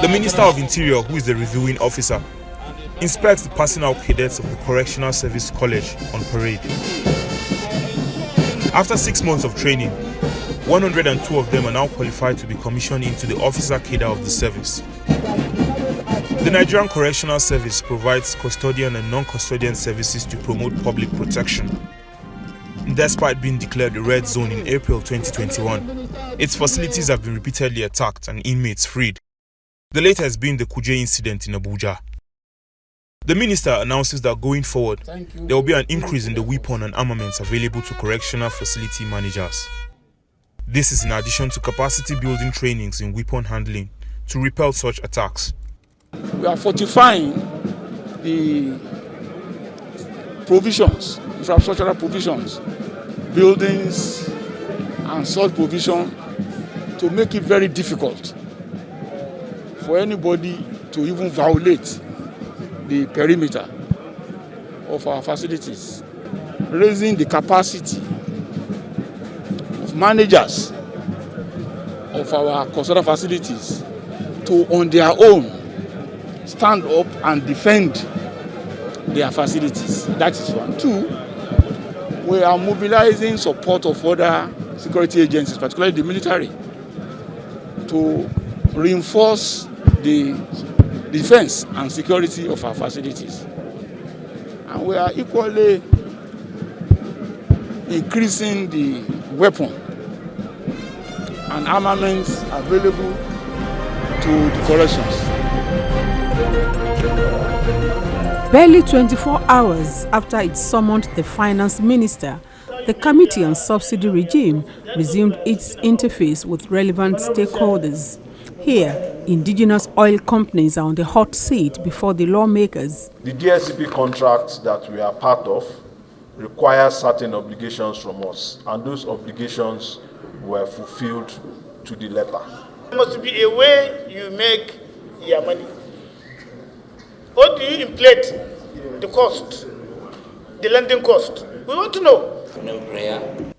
The Minister of Interior, who is the reviewing officer, inspects the passing out cadets of the Correctional Service College on parade. After 6 months of training, 102 of them are now qualified to be commissioned into the officer cadre of the service. The Nigerian Correctional Service provides custodian and non-custodian services to promote public protection. Despite being declared a red zone in April 2021, its facilities have been repeatedly attacked and inmates freed. The latest being the Kuje incident in Abuja. The minister announces that going forward, there will be an increase in the weapon and armaments available to correctional facility managers. This is in addition to capacity building trainings in weapon handling to repel such attacks. We are fortifying the provisions, infrastructural provisions, buildings and such provision to make it very difficult for anybody to even violate the perimeter of our facilities, raising the capacity of managers of our custodial facilities to, on their own, stand up and defend their facilities. That is one. Two, we are mobilizing support of other security agencies, particularly the military, to reinforce the defense and security of our facilities. And we are equally increasing the weapon and armaments available to the corrections. Barely 24 hours after it summoned the finance minister, the Committee on Subsidy Regime resumed its interface with relevant stakeholders. Here, indigenous oil companies are on the hot seat before the lawmakers. The DSCP contract that we are part of requires certain obligations from us, and those obligations were fulfilled to the letter. There must be a way you make your money. How do you inflate the cost, the lending cost? We want to know.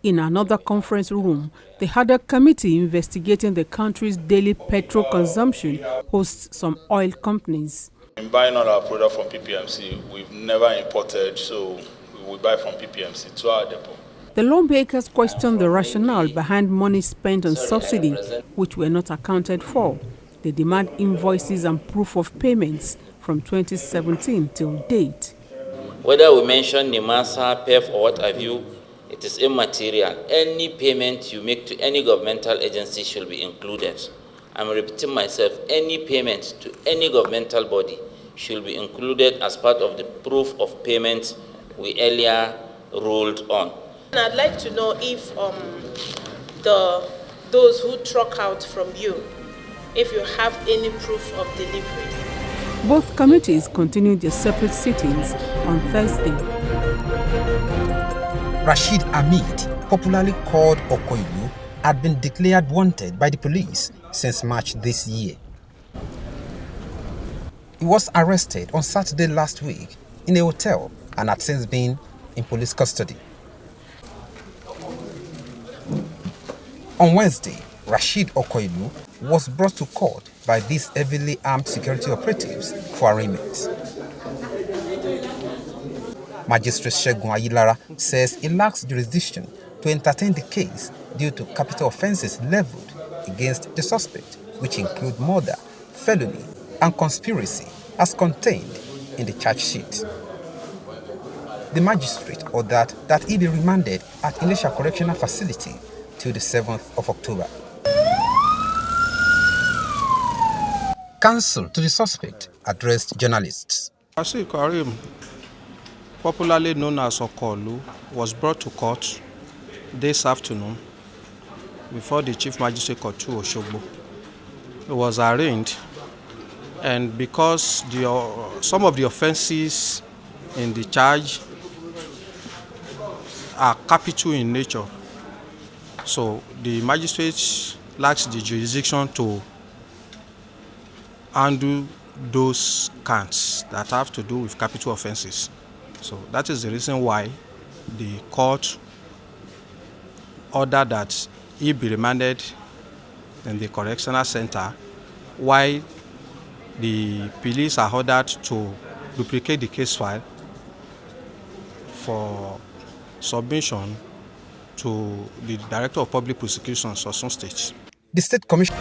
In another conference room, the Haddock Committee investigating the country's daily petrol consumption hosts some oil companies. In buying all our product from PPMC, we've never imported, so we buy from PPMC to our depot. The lawmakers questioned the rationale behind money spent on subsidies, which were not accounted for. They demand invoices and proof of payments from 2017 till date. Whether we mention NIMASA, PEF, or what have you, it is immaterial. Any payment you make to any governmental agency should be included. I'm repeating myself, any payment to any governmental body should be included as part of the proof of payment we earlier ruled on. And I'd like to know if those who truck out from you, if you have any proof of delivery. Both committees continued their separate sittings on Thursday. Rashid Hamid, popularly called Okoilu, had been declared wanted by the police since March this year. He was arrested on Saturday last week in a hotel and had since been in police custody. On Wednesday, Rashid Okoilu was brought to court by these heavily armed security operatives for arraignment. Magistrate Segun Ayilara says he lacks jurisdiction to entertain the case due to capital offences leveled against the suspect, which include murder, felony, and conspiracy, as contained in the charge sheet. The magistrate ordered that he be remanded at Ilesha Correctional Facility till the 7th of October. Counsel to the suspect addressed journalists. Asif Karim, popularly known as Okolu, was brought to court this afternoon before the Chief Magistrate Court to Oshogbo. He was arraigned, and because some of the offences in the charge are capital in nature, so the magistrate lacks the jurisdiction to handle those counts that have to do with capital offences. So that is the reason why the court ordered that he be remanded in the correctional center while The police are ordered to duplicate the case file for submission to the Director of Public Prosecutions, OSUN State. The State Commission